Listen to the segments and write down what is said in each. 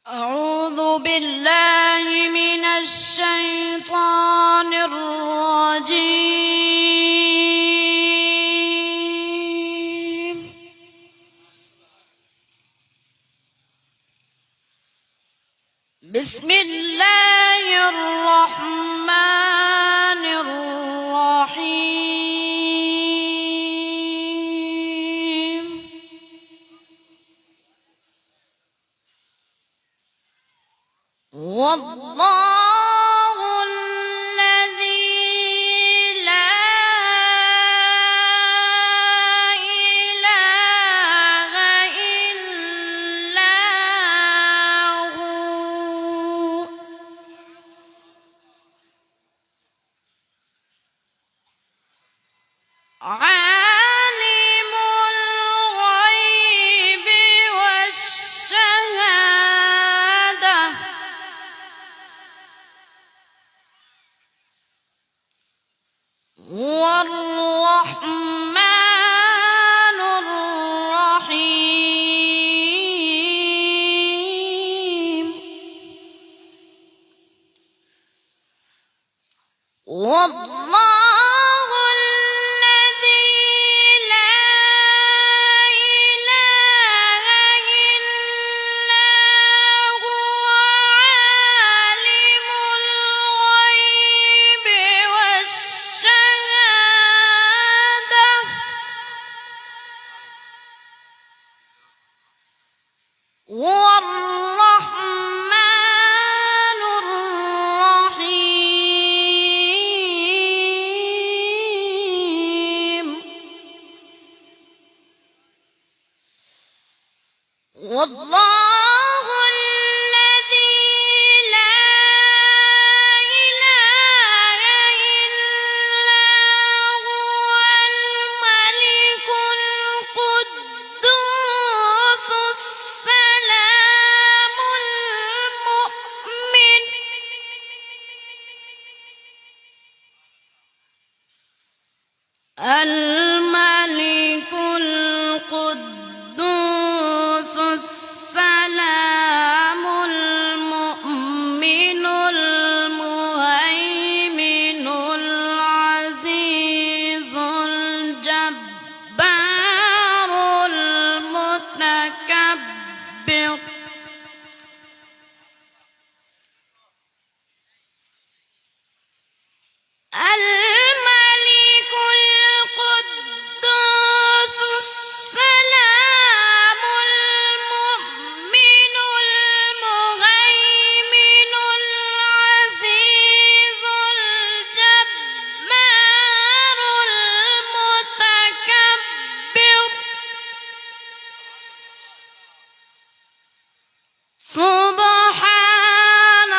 أعوذ بالله من الشيطان الرجيم. بسم الله الرحمن الرحيم. والله الذي لا إله إلا هو عالم الغيب والشهادة هو الرحمن الرحيم. والله الذي لا إله إلا هو عالم الغيب والشهادة هو الرحمن الرحيم. والله الذي لا إله إلا هو الملك القدوس السلام المؤمن الملك القدوس السلام المؤمن المهيمن العزيز الجبار المتكبر الملك القدوس السلام المؤمن المهيمن العزيز الجبار المتكبر سبحان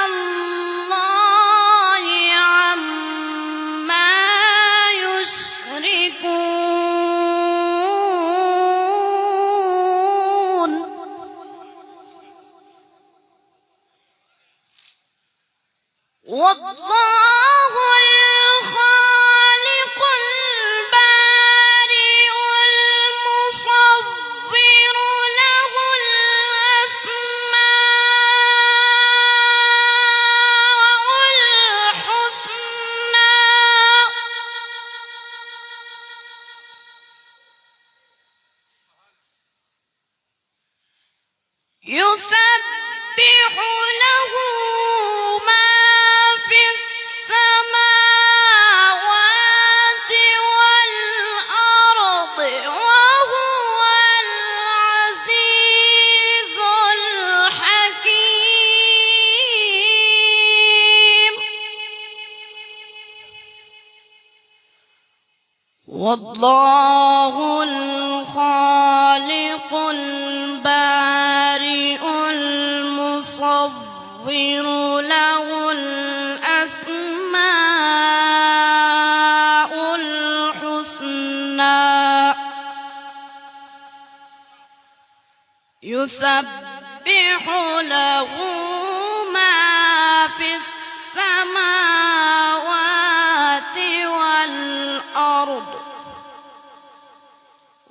الله عما يشركون. والله الخالق البارئ المصور له الأسماء الحسنى يسبح له ما في السماوات والأرض وهو العزيز الحكيم. والله الخالق البارئ المصور له الأسماء الحسنى يسبح له ما في السماوات والأرض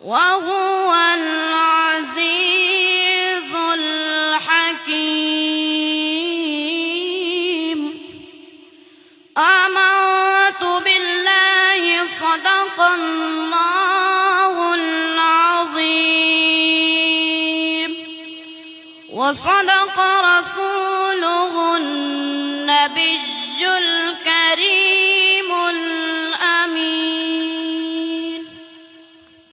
وهو العزيز الحكيم. وصدق رسوله النبي الكريم